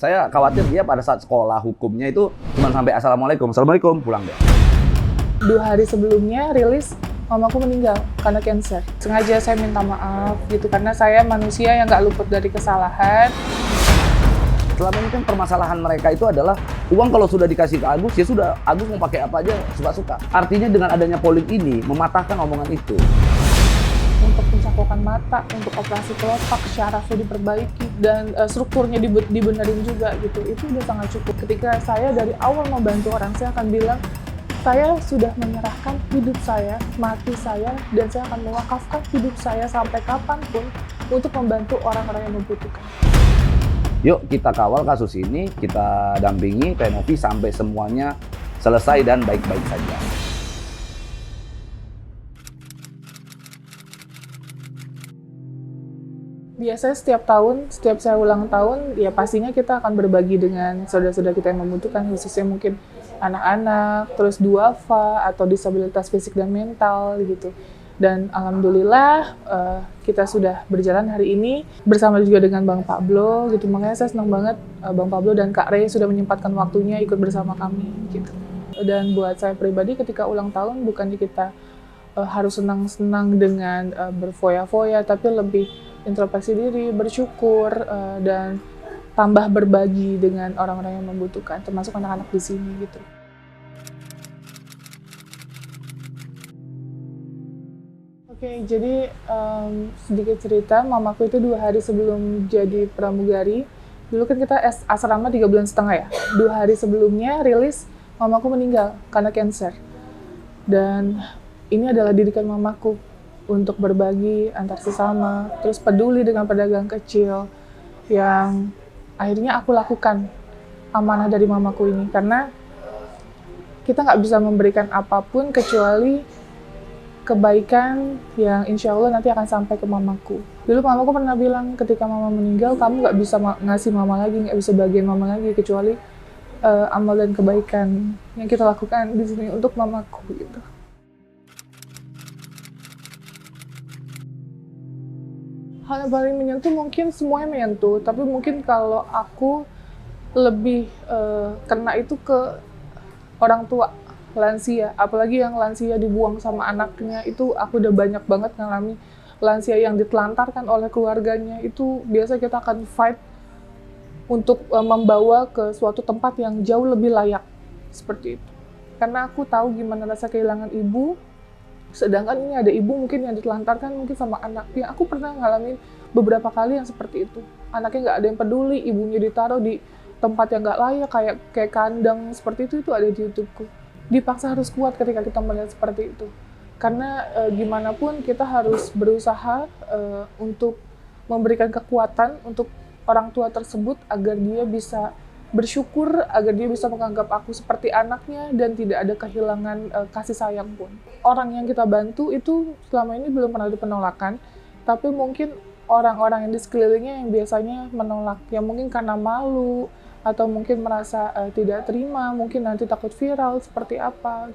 Saya khawatir dia pada saat sekolah hukumnya itu cuma sampai assalamualaikum pulang deh. 2 hari sebelumnya rilis, mamaku meninggal karena cancer. Sengaja saya minta maaf gitu karena saya manusia yang nggak luput dari kesalahan. Selama ini kan permasalahan mereka itu adalah uang kalau sudah dikasih ke Agus, ya sudah, Agus mau pakai apa aja suka-suka. Artinya dengan adanya polling ini mematahkan omongan itu. Untuk pencakokan mata, untuk operasi kelopak, syarafnya diperbaiki, dan strukturnya dibenerin juga gitu. Itu udah sangat cukup. Ketika saya dari awal membantu orang, saya akan bilang, saya sudah menyerahkan hidup saya, mati saya, dan saya akan mewakafkan hidup saya sampai kapanpun untuk membantu orang-orang yang membutuhkan. Yuk kita kawal kasus ini, kita dampingi PNOV sampai semuanya selesai dan baik-baik saja. Biasanya setiap tahun, setiap saya ulang tahun, ya pastinya kita akan berbagi dengan saudara-saudara kita yang membutuhkan, khususnya mungkin anak-anak, terus duafa, atau disabilitas fisik dan mental gitu. Dan alhamdulillah kita sudah berjalan hari ini bersama juga dengan Bang Pablo gitu. Makanya saya senang banget Bang Pablo dan Kak Rey sudah menyempatkan waktunya ikut bersama kami gitu. Dan buat saya pribadi ketika ulang tahun bukannya kita harus senang-senang dengan berfoya-foya, tapi lebih introspeksi diri, bersyukur dan tambah berbagi dengan orang-orang yang membutuhkan, termasuk anak-anak di sini gitu. Oke, jadi sedikit cerita, mamaku itu 2 hari sebelum jadi pramugari, dulu kan kita asrama 3,5 bulan ya, 2 hari sebelumnya rilis, mamaku meninggal karena cancer. Dan ini adalah didikan mamaku untuk berbagi antar sesama, terus peduli dengan pedagang kecil, yang akhirnya aku lakukan amanah dari mamaku ini, karena kita nggak bisa memberikan apapun kecuali kebaikan yang insya Allah nanti akan sampai ke mamaku. Dulu mamaku pernah bilang ketika mama meninggal, kamu nggak bisa ngasih mama lagi, nggak bisa bagian mama lagi, kecuali amal dan kebaikan yang kita lakukan di sini untuk mamaku gitu. Hal yang paling menyentuh mungkin semuanya menyentuh, tapi mungkin kalau aku lebih kena itu ke orang tua. Lansia, apalagi yang lansia dibuang sama anaknya, itu aku udah banyak banget ngalami. Lansia yang ditelantarkan oleh keluarganya, itu biasa kita akan fight untuk membawa ke suatu tempat yang jauh lebih layak, seperti itu. Karena aku tahu gimana rasa kehilangan ibu, sedangkan ini ada ibu mungkin yang ditelantarkan mungkin sama anaknya. Aku pernah ngalamin beberapa kali yang seperti itu. Anaknya nggak ada yang peduli, ibunya ditaruh di tempat yang nggak layak, kayak kandang seperti itu ada di YouTube-ku. Dipaksa harus kuat ketika kita melihat seperti itu. Karena gimana pun kita harus berusaha untuk memberikan kekuatan untuk orang tua tersebut agar dia bisa bersyukur, agar dia bisa menganggap aku seperti anaknya dan tidak ada kehilangan kasih sayang pun. Orang yang kita bantu itu selama ini belum pernah ada penolakan, tapi mungkin orang-orang yang di sekelilingnya yang biasanya menolak, yang mungkin karena malu, atau mungkin merasa tidak terima, mungkin nanti takut viral, seperti apa.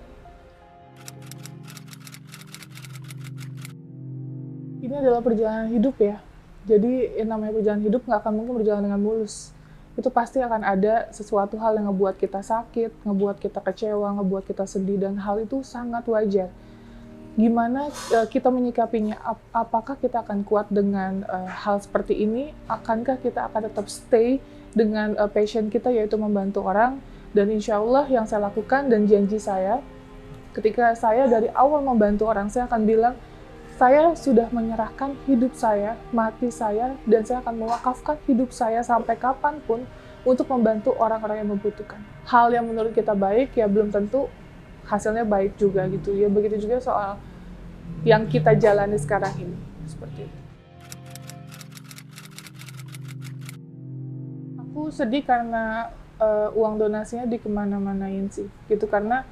Ini adalah perjalanan hidup ya, jadi yang namanya perjalanan hidup nggak akan mungkin berjalan dengan mulus. Itu pasti akan ada sesuatu hal yang ngebuat kita sakit, ngebuat kita kecewa, ngebuat kita sedih, dan hal itu sangat wajar. Gimana kita menyikapinya? Apakah kita akan kuat dengan hal seperti ini? Akankah kita akan tetap stay dengan passion kita, yaitu membantu orang? Dan insya Allah yang saya lakukan dan janji saya, ketika saya dari awal membantu orang, saya akan bilang, saya sudah menyerahkan hidup saya, mati saya, dan saya akan mewakafkan hidup saya sampai kapanpun untuk membantu orang-orang yang membutuhkan. Hal yang menurut kita baik, ya belum tentu hasilnya baik juga gitu. Ya begitu juga soal yang kita jalani sekarang ini, seperti itu. Aku sedih karena uang donasinya dikemana-manain sih, gitu, karena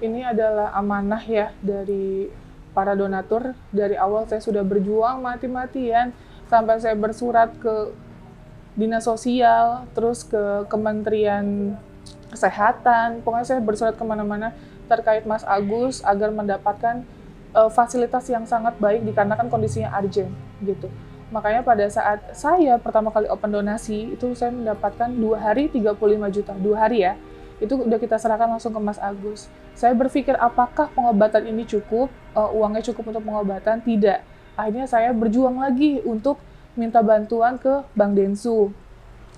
ini adalah amanah ya dari para donatur. Dari awal saya sudah berjuang mati-matian, sampai saya bersurat ke Dinas Sosial, terus ke Kementerian Kesehatan, pokoknya saya bersurat kemana-mana terkait Mas Agus agar mendapatkan fasilitas yang sangat baik dikarenakan kondisinya urgent gitu. Makanya pada saat saya pertama kali open donasi, itu saya mendapatkan 2 hari 35 juta. 2 hari ya, itu udah kita serahkan langsung ke Mas Agus. Saya berpikir apakah pengobatan ini cukup, uangnya cukup untuk pengobatan? Tidak. Akhirnya saya berjuang lagi untuk minta bantuan ke Bank Densu,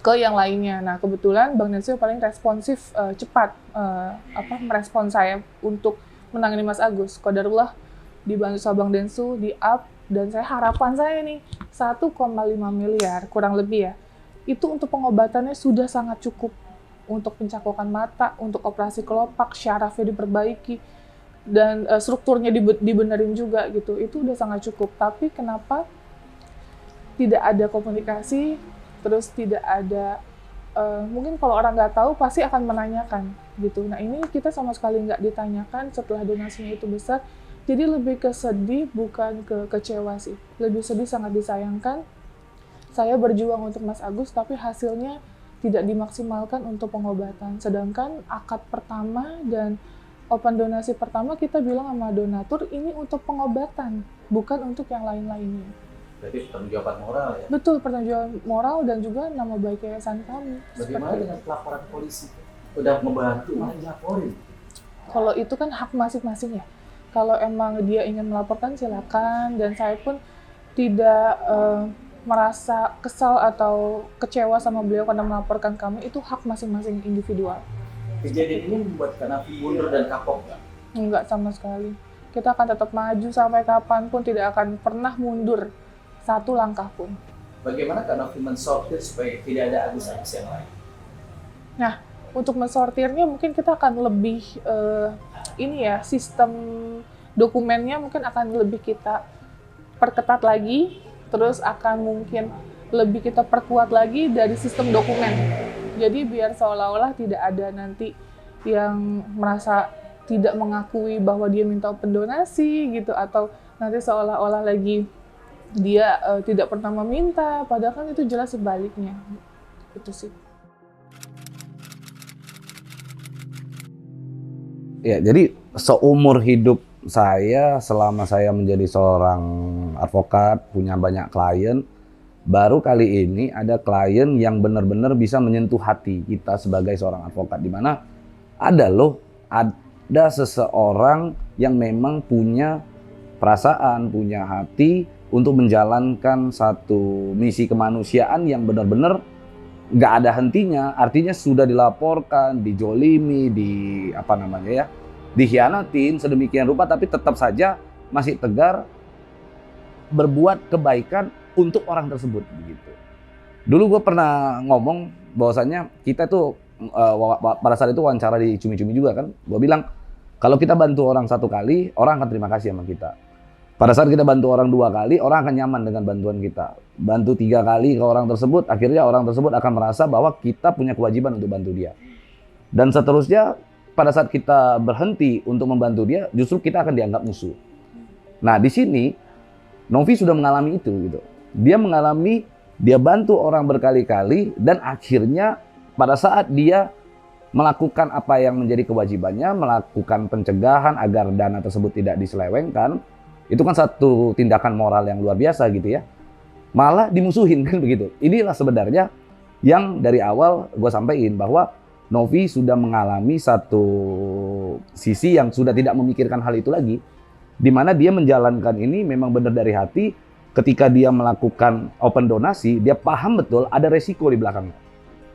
ke yang lainnya. Nah kebetulan Bank Densu paling responsif, cepat merespon saya untuk menangani Mas Agus. Qadarullah dibantu sama Bank Densu, di-up, dan harapan saya nih 1,5 miliar kurang lebih ya, itu untuk pengobatannya sudah sangat cukup untuk pencakokan mata, untuk operasi kelopak, syarafnya diperbaiki, dan strukturnya dibenerin juga gitu. Itu udah sangat cukup. Tapi kenapa tidak ada komunikasi, terus tidak ada, mungkin kalau orang nggak tahu pasti akan menanyakan gitu. Nah ini kita sama sekali nggak ditanyakan setelah donasinya itu besar. Jadi lebih ke sedih, bukan ke kecewa sih. Lebih sedih, sangat disayangkan. Saya berjuang untuk Mas Agus, tapi hasilnya tidak dimaksimalkan untuk pengobatan. Sedangkan akad pertama dan open donasi pertama kita bilang sama donatur, ini untuk pengobatan, bukan untuk yang lain-lainnya. Berarti pertanggungjawaban moral ya? Betul, pertanggungjawaban moral dan juga nama baik yayasan kami. Bagaimana dengan pelaporan polisi? Udah membantu, malah dilaporin. Kalau itu kan hak masing-masing ya. Kalau emang dia ingin melaporkan silakan, dan saya pun tidak merasa kesal atau kecewa sama beliau karena melaporkan kami, itu hak masing-masing individual. Kejadian ini membuat Kanafi mundur dan kapok nggak? Enggak sama sekali. Kita akan tetap maju sampai kapanpun, tidak akan pernah mundur satu langkah pun. Bagaimana Kanafi mensortir supaya tidak ada Agus-Agus yang lain? Nah, untuk mensortirnya mungkin kita akan lebih sistem dokumennya mungkin akan lebih kita perketat lagi, terus akan mungkin lebih kita perkuat lagi dari sistem dokumen. Jadi biar seolah-olah tidak ada nanti yang merasa tidak mengakui bahwa dia minta open donasi gitu, atau nanti seolah-olah lagi dia tidak pernah meminta, padahal kan itu jelas sebaliknya. Itu sih. Ya, jadi seumur hidup saya, selama saya menjadi seorang advokat, punya banyak klien, baru kali ini ada klien yang benar-benar bisa menyentuh hati kita sebagai seorang advokat. Di mana ada seseorang yang memang punya perasaan, punya hati untuk menjalankan satu misi kemanusiaan yang benar-benar nggak ada hentinya. Artinya sudah dilaporkan, dijolimi, dikhianatin sedemikian rupa, tapi tetap saja masih tegar berbuat kebaikan untuk orang tersebut begitu. Dulu gue pernah ngomong bahwasannya kita tuh pada saat itu wawancara di Cumi-Cumi juga kan, gue bilang kalau kita bantu orang 1 kali, orang akan terima kasih sama kita. Pada saat kita bantu orang 2 kali, orang akan nyaman dengan bantuan kita. Bantu 3 kali ke orang tersebut, akhirnya orang tersebut akan merasa bahwa kita punya kewajiban untuk bantu dia. Dan seterusnya, pada saat kita berhenti untuk membantu dia, justru kita akan dianggap musuh. Nah, di sini Novi sudah mengalami itu gitu. Dia bantu orang berkali-kali, dan akhirnya pada saat dia melakukan apa yang menjadi kewajibannya, melakukan pencegahan agar dana tersebut tidak diselewengkan, itu kan satu tindakan moral yang luar biasa gitu ya. Malah dimusuhin kan begitu. Inilah sebenarnya yang dari awal gue sampaikan, bahwa Novi sudah mengalami satu sisi yang sudah tidak memikirkan hal itu lagi, di mana dia menjalankan ini memang benar dari hati. Ketika dia melakukan open donasi, dia paham betul ada resiko di belakangnya.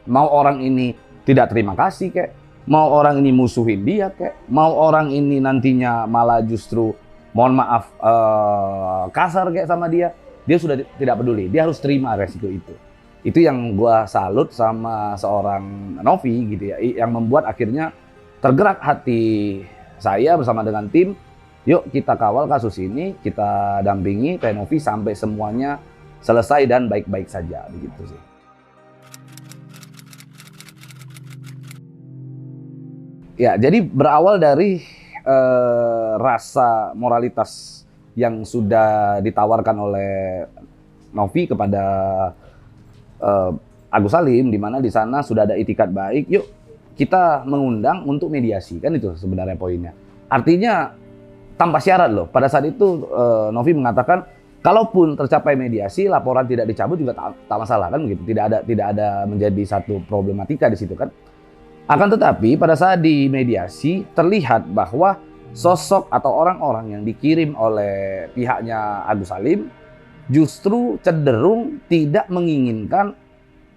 Mau orang ini tidak terima kasih kayak, mau orang ini musuhin dia kayak, mau orang ini nantinya malah justru mohon maaf kasar kayak sama dia sudah tidak peduli, dia harus terima resiko itu. Itu yang gua salut sama seorang Novi gitu ya, yang membuat akhirnya tergerak hati saya bersama dengan tim. Yuk kita kawal kasus ini, kita dampingi Teh Novi sampai semuanya selesai dan baik-baik saja begitu sih. Ya, jadi berawal dari rasa moralitas yang sudah ditawarkan oleh Novi kepada Agus Salim, di mana di sana sudah ada itikat baik. Yuk kita mengundang untuk mediasi, kan itu sebenarnya poinnya. Artinya tanpa syarat loh. Pada saat itu Novi mengatakan Kalaupun tercapai mediasi, laporan tidak dicabut juga tak masalah kan begitu. Tidak ada menjadi satu problematika di situ kan. Akan tetapi pada saat di mediasi terlihat bahwa sosok atau orang-orang yang dikirim oleh pihaknya Agus Salim justru cenderung tidak menginginkan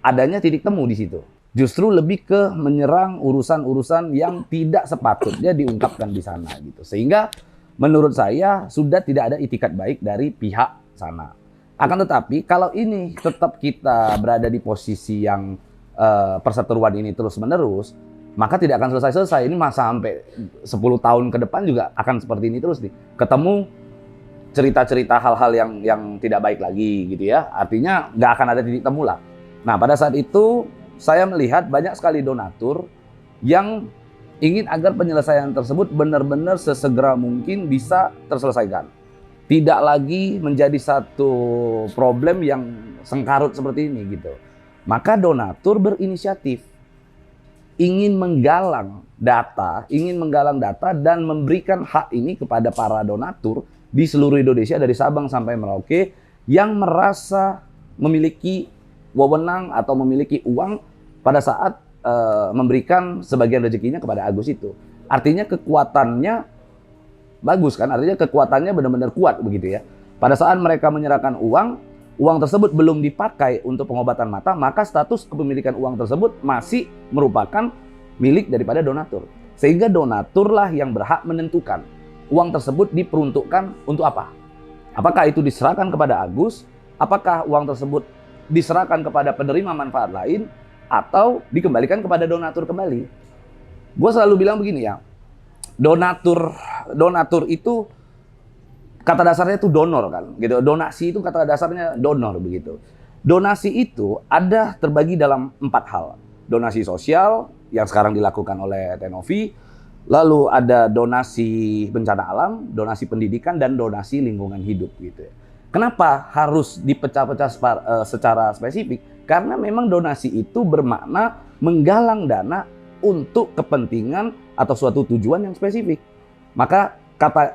adanya titik temu di situ. Justru lebih ke menyerang urusan-urusan yang tidak sepatutnya diungkapkan di sana gitu. Sehingga menurut saya sudah tidak ada itikat baik dari pihak sana. Akan tetapi kalau ini tetap kita berada di posisi yang perseteruan ini terus-menerus, maka tidak akan selesai-selesai. Ini masa sampai 10 tahun ke depan juga akan seperti ini terus nih. Ketemu cerita-cerita hal-hal yang tidak baik lagi gitu ya. Artinya nggak akan ada titik temu lah. Nah pada saat itu saya melihat banyak sekali donatur yang ingin agar penyelesaian tersebut benar-benar sesegera mungkin bisa terselesaikan. Tidak lagi menjadi satu problem yang sengkarut seperti ini gitu. Maka donatur berinisiatif ingin menggalang data dan memberikan hak ini kepada para donatur di seluruh Indonesia dari Sabang sampai Merauke yang merasa memiliki wewenang atau memiliki uang pada saat memberikan sebagian rezekinya kepada Agus itu. Artinya kekuatannya bagus kan? Artinya kekuatannya benar-benar kuat begitu ya. Pada saat mereka menyerahkan uang tersebut belum dipakai untuk pengobatan mata, maka status kepemilikan uang tersebut masih merupakan milik daripada donatur. Sehingga donaturlah yang berhak menentukan uang tersebut diperuntukkan untuk apa. Apakah itu diserahkan kepada Agus? Apakah uang tersebut diserahkan kepada penerima manfaat lain? Atau dikembalikan kepada donatur kembali. Gue selalu bilang begini ya, donatur itu kata dasarnya itu donor kan, gitu. Donasi itu kata dasarnya donor begitu. Donasi itu ada terbagi dalam 4 hal. Donasi sosial yang sekarang dilakukan oleh Tenovi, lalu ada donasi bencana alam, donasi pendidikan dan donasi lingkungan hidup gitu ya. Kenapa harus dipecah-pecah secara spesifik? Karena memang donasi itu bermakna menggalang dana untuk kepentingan atau suatu tujuan yang spesifik. Maka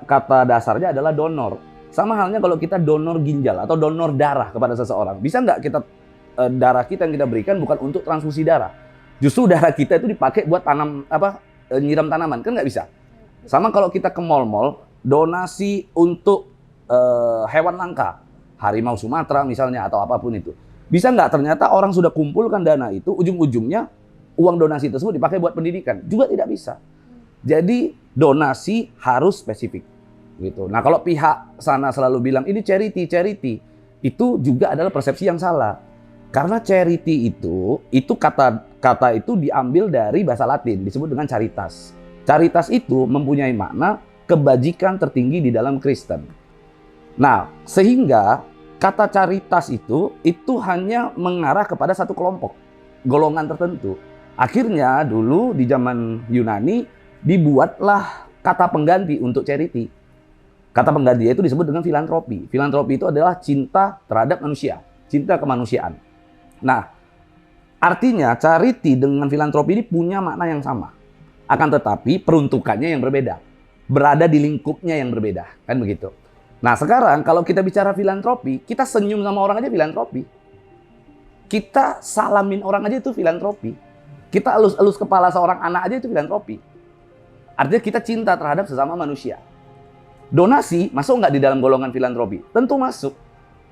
kata dasarnya adalah donor. Sama halnya kalau kita donor ginjal atau donor darah kepada seseorang. Bisa nggak kita darah kita yang kita berikan bukan untuk transfusi darah? Justru darah kita itu dipakai buat nyiram tanaman, kan nggak bisa. Sama kalau kita ke mall-mall, donasi untuk hewan langka, harimau Sumatera misalnya atau apapun itu. Bisa nggak ternyata orang sudah kumpulkan dana itu, ujung-ujungnya uang donasi tersebut dipakai buat pendidikan? Juga tidak bisa. Jadi donasi harus spesifik. Gitu. Nah kalau pihak sana selalu bilang ini charity, itu juga adalah persepsi yang salah. Karena charity itu kata itu diambil dari bahasa Latin, disebut dengan caritas. Caritas itu mempunyai makna kebajikan tertinggi di dalam Kristen. Nah, sehingga kata caritas itu hanya mengarah kepada satu kelompok, golongan tertentu. Akhirnya dulu di zaman Yunani dibuatlah kata pengganti untuk charity. Kata pengganti itu disebut dengan filantropi. Filantropi itu adalah cinta terhadap manusia, cinta kemanusiaan. Nah, artinya charity dengan filantropi ini punya makna yang sama. Akan tetapi peruntukannya yang berbeda. Berada di lingkupnya yang berbeda, kan begitu. Nah sekarang kalau kita bicara filantropi, kita senyum sama orang aja filantropi. Kita salamin orang aja itu filantropi. Kita elus-elus kepala seorang anak aja itu filantropi. Artinya kita cinta terhadap sesama manusia. Donasi masuk nggak di dalam golongan filantropi? Tentu masuk.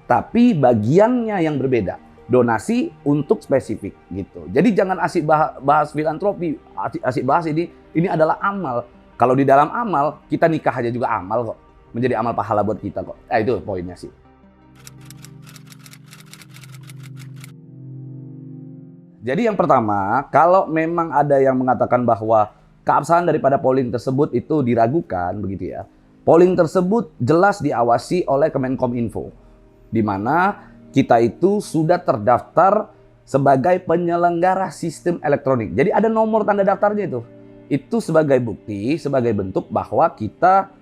Tapi bagiannya yang berbeda. Donasi untuk spesifik gitu. Jadi jangan asik bahas filantropi, asik bahas ini adalah amal. Kalau di dalam amal, kita nikah aja juga amal kok. Menjadi amal pahala buat kita kok. Itu poinnya sih. Jadi yang pertama, kalau memang ada yang mengatakan bahwa keabsahan daripada polling tersebut itu diragukan begitu ya. Polling tersebut jelas diawasi oleh Kemenkominfo. Di mana kita itu sudah terdaftar sebagai penyelenggara sistem elektronik. Jadi ada nomor tanda daftarnya itu. Itu sebagai bukti, sebagai bentuk bahwa kita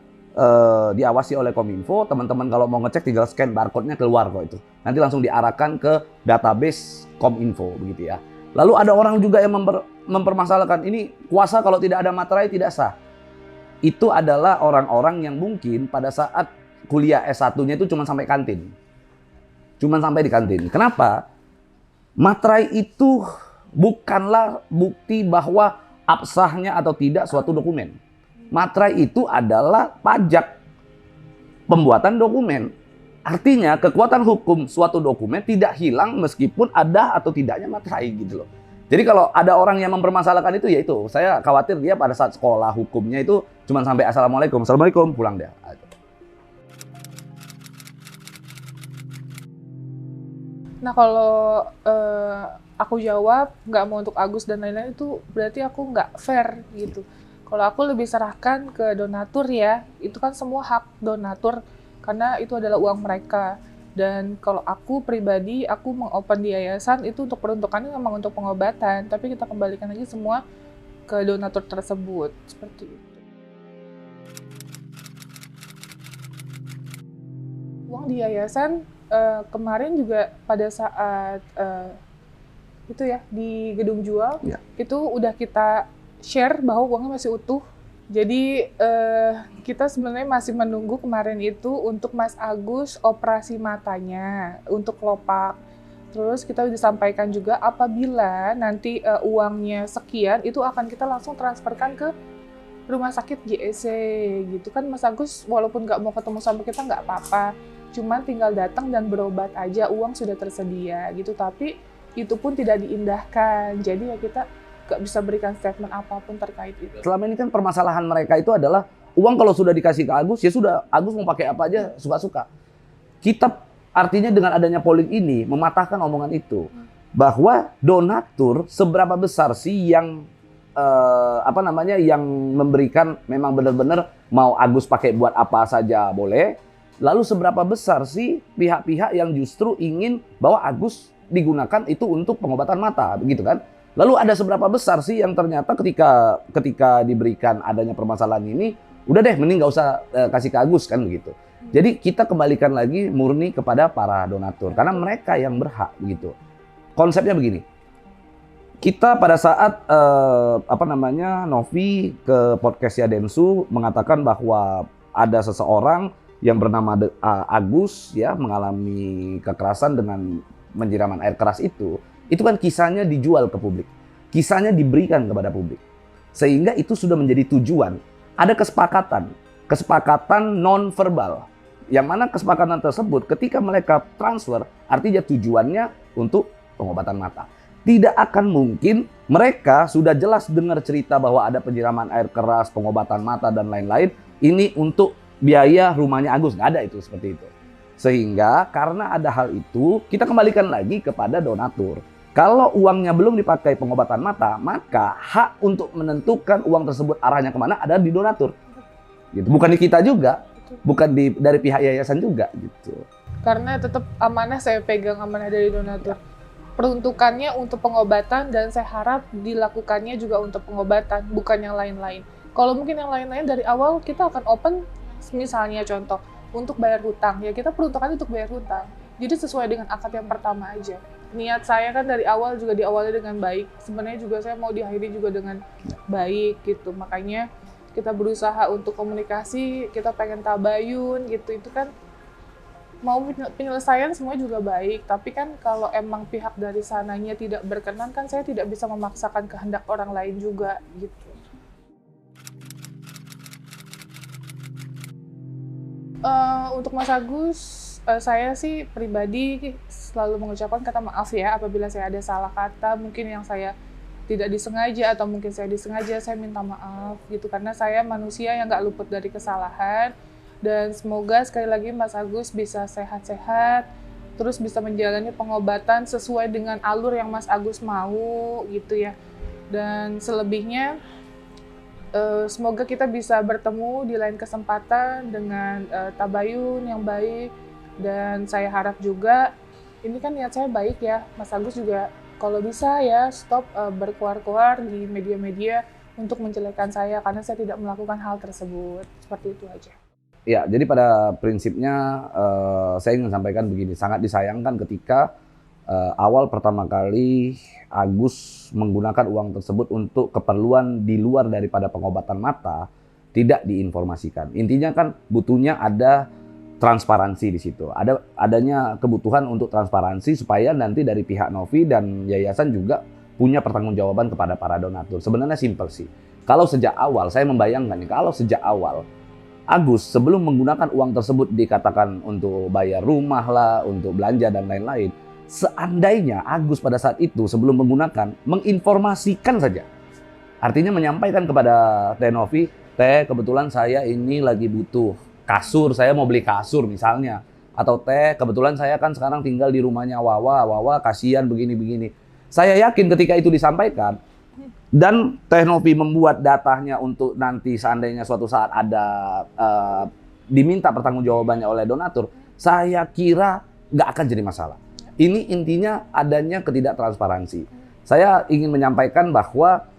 diawasi oleh Kominfo. Teman-teman kalau mau ngecek tinggal scan barcode-nya keluar kok itu. Nanti langsung diarahkan ke database Kominfo begitu ya. Lalu ada orang juga yang mempermasalahkan ini kuasa kalau tidak ada materai tidak sah. Itu adalah orang-orang yang mungkin pada saat kuliah S1-nya itu cuma sampai kantin. Cuma sampai di kantin. Kenapa? Materai itu bukanlah bukti bahwa absahnya atau tidak suatu dokumen. Materai itu adalah pajak pembuatan dokumen. Artinya kekuatan hukum suatu dokumen tidak hilang meskipun ada atau tidaknya materai gitu loh. Jadi kalau ada orang yang mempermasalahkan itu, ya itu saya khawatir dia pada saat sekolah hukumnya itu cuma sampai assalamualaikum pulang dia. Nah kalau aku jawab nggak mau untuk Agus dan lain-lain itu berarti aku nggak fair gitu. Kalau aku lebih serahkan ke donatur ya, itu kan semua hak donatur karena itu adalah uang mereka. Dan kalau aku pribadi, aku mengopen di yayasan itu untuk peruntukannya memang untuk pengobatan, tapi kita kembalikan aja semua ke donatur tersebut, seperti itu. Uang di yayasan kemarin juga pada saat itu ya di gedung jual, Ya. itu udah kita share bahwa uangnya masih utuh. Jadi kita sebenarnya masih menunggu kemarin itu untuk Mas Agus operasi matanya untuk kelopak. Terus kita disampaikan juga apabila nanti uangnya sekian itu akan kita langsung transferkan ke rumah sakit JSC gitu kan. Mas Agus walaupun nggak mau ketemu sama kita nggak apa-apa, cuman tinggal datang dan berobat aja, uang sudah tersedia gitu. Tapi itu pun tidak diindahkan, jadi ya kita nggak bisa berikan statement apapun terkait itu. Selama ini kan permasalahan mereka itu adalah uang kalau sudah dikasih ke Agus, ya sudah, Agus mau pakai apa aja suka-suka. Kita artinya dengan adanya polling ini mematahkan omongan itu. Bahwa donatur seberapa besar sih yang yang memberikan memang benar-benar mau Agus pakai buat apa saja boleh. Lalu seberapa besar sih pihak-pihak yang justru ingin bahwa Agus digunakan itu untuk pengobatan mata, begitu kan? Lalu ada seberapa besar sih yang ternyata ketika diberikan adanya permasalahan ini, udah deh mending nggak usah kasih ke Agus kan begitu. Jadi kita kembalikan lagi murni kepada para donatur karena mereka yang berhak begitu. Konsepnya begini. Kita pada saat Novi ke podcastnya Densu mengatakan bahwa ada seseorang yang bernama Agus ya mengalami kekerasan dengan penyiraman air keras itu kan kisahnya dijual ke publik. Kisahnya diberikan kepada publik. Sehingga itu sudah menjadi tujuan. Ada kesepakatan non-verbal. Yang mana kesepakatan tersebut ketika mereka transfer, artinya tujuannya untuk pengobatan mata. Tidak akan mungkin mereka sudah jelas dengar cerita bahwa ada penyiraman air keras, pengobatan mata, dan lain-lain. Ini untuk biaya rumahnya Agus. Nggak ada itu seperti itu. Sehingga karena ada hal itu, kita kembalikan lagi kepada donatur. Kalau uangnya belum dipakai pengobatan mata, maka hak untuk menentukan uang tersebut arahnya kemana ada di donatur. Gitu. Bukan di kita juga, bukan dari pihak yayasan juga. Gitu. Karena tetap amanah saya pegang, amanah dari donatur. Peruntukannya untuk pengobatan dan saya harap dilakukannya juga untuk pengobatan, bukan yang lain-lain. Kalau mungkin yang lain-lain dari awal kita akan open, misalnya contoh, untuk bayar hutang, ya kita peruntukannya untuk bayar hutang. Jadi sesuai dengan akad yang pertama aja. Niat saya kan dari awal juga diawali dengan baik. Sebenarnya juga saya mau diakhiri juga dengan baik gitu. Makanya kita berusaha untuk komunikasi, kita pengen tabayun gitu. Itu kan mau penyelesaian semua juga baik. Tapi kan kalau emang pihak dari sananya tidak berkenan kan saya tidak bisa memaksakan kehendak orang lain juga gitu. Untuk Mas Agus, saya sih pribadi selalu mengucapkan kata maaf ya apabila saya ada salah kata, mungkin yang saya tidak disengaja atau mungkin saya disengaja, saya minta maaf gitu karena saya manusia yang nggak luput dari kesalahan. Dan semoga sekali lagi Mas Agus bisa sehat-sehat, terus bisa menjalani pengobatan sesuai dengan alur yang Mas Agus mau gitu ya. Dan selebihnya semoga kita bisa bertemu di lain kesempatan dengan tabayun yang baik. Dan saya harap juga, ini kan niat saya baik ya, Mas Agus juga kalau bisa ya stop berkuar-kuar di media-media untuk menjelekkan saya karena saya tidak melakukan hal tersebut. Seperti itu aja. Ya, jadi pada prinsipnya saya ingin sampaikan begini, sangat disayangkan ketika awal pertama kali Agus menggunakan uang tersebut untuk keperluan di luar daripada pengobatan mata tidak diinformasikan. Intinya kan butuhnya ada transparansi di situ. Adanya kebutuhan untuk transparansi supaya nanti dari pihak Novi dan yayasan juga punya pertanggungjawaban kepada para donatur. Sebenarnya simpel sih. Kalau sejak awal, saya membayangkan nih, kalau sejak awal Agus sebelum menggunakan uang tersebut dikatakan untuk bayar rumah lah, untuk belanja dan lain-lain. Seandainya Agus pada saat itu sebelum menggunakan menginformasikan saja. Artinya menyampaikan kepada Teh Novi, Teh kebetulan saya ini lagi butuh kasur, saya mau beli kasur misalnya. Atau Teh kebetulan saya kan sekarang tinggal di rumahnya Wawa kasihan begini-begini. Saya yakin ketika itu disampaikan, dan Teh Novi membuat datanya untuk nanti seandainya suatu saat ada diminta pertanggungjawabannya oleh donatur, saya kira nggak akan jadi masalah. Ini intinya adanya ketidaktransparansi. Saya ingin menyampaikan bahwa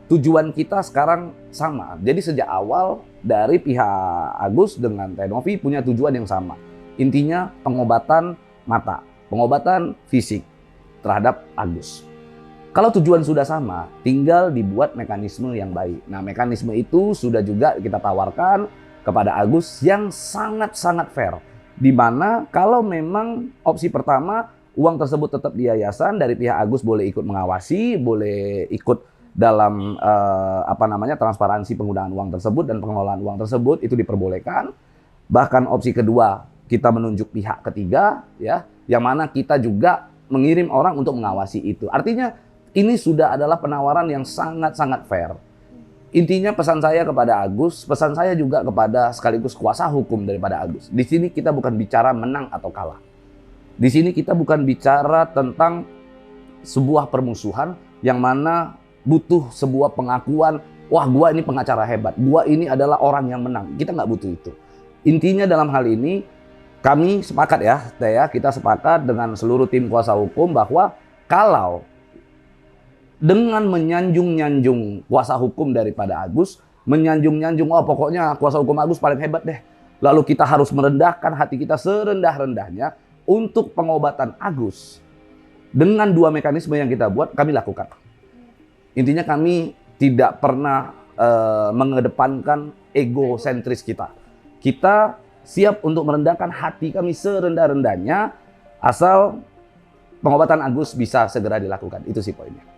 tujuan kita sekarang sama. Jadi sejak awal dari pihak Agus dengan Teh Novi punya tujuan yang sama. Intinya pengobatan mata, pengobatan fisik terhadap Agus. Kalau tujuan sudah sama, tinggal dibuat mekanisme yang baik. Nah, mekanisme itu sudah juga kita tawarkan kepada Agus yang sangat-sangat fair. Di mana kalau memang opsi pertama, uang tersebut tetap di yayasan, dari pihak Agus boleh ikut mengawasi, boleh ikut dalam transparansi penggunaan uang tersebut dan pengelolaan uang tersebut, itu diperbolehkan. Bahkan opsi kedua, kita menunjuk pihak ketiga, ya, yang mana kita juga mengirim orang untuk mengawasi itu. Artinya, ini sudah adalah penawaran yang sangat-sangat fair. Intinya pesan saya kepada Agus, pesan saya juga kepada sekaligus kuasa hukum daripada Agus. Di sini kita bukan bicara menang atau kalah. Di sini kita bukan bicara tentang sebuah permusuhan yang mana butuh sebuah pengakuan, wah gua ini pengacara hebat, gua ini adalah orang yang menang. Kita nggak butuh itu. Intinya dalam hal ini, kami sepakat ya, Teh, kita sepakat dengan seluruh tim kuasa hukum bahwa kalau dengan menyanjung-nyanjung kuasa hukum daripada Agus, menyanjung-nyanjung, oh pokoknya kuasa hukum Agus paling hebat deh. Lalu kita harus merendahkan hati kita serendah-rendahnya untuk pengobatan Agus. Dengan dua mekanisme yang kita buat, kami lakukan. Intinya kami tidak pernah mengedepankan egosentris kita. Kita siap untuk merendahkan hati kami serendah-rendahnya, asal pengobatan Agus bisa segera dilakukan. Itu sih poinnya.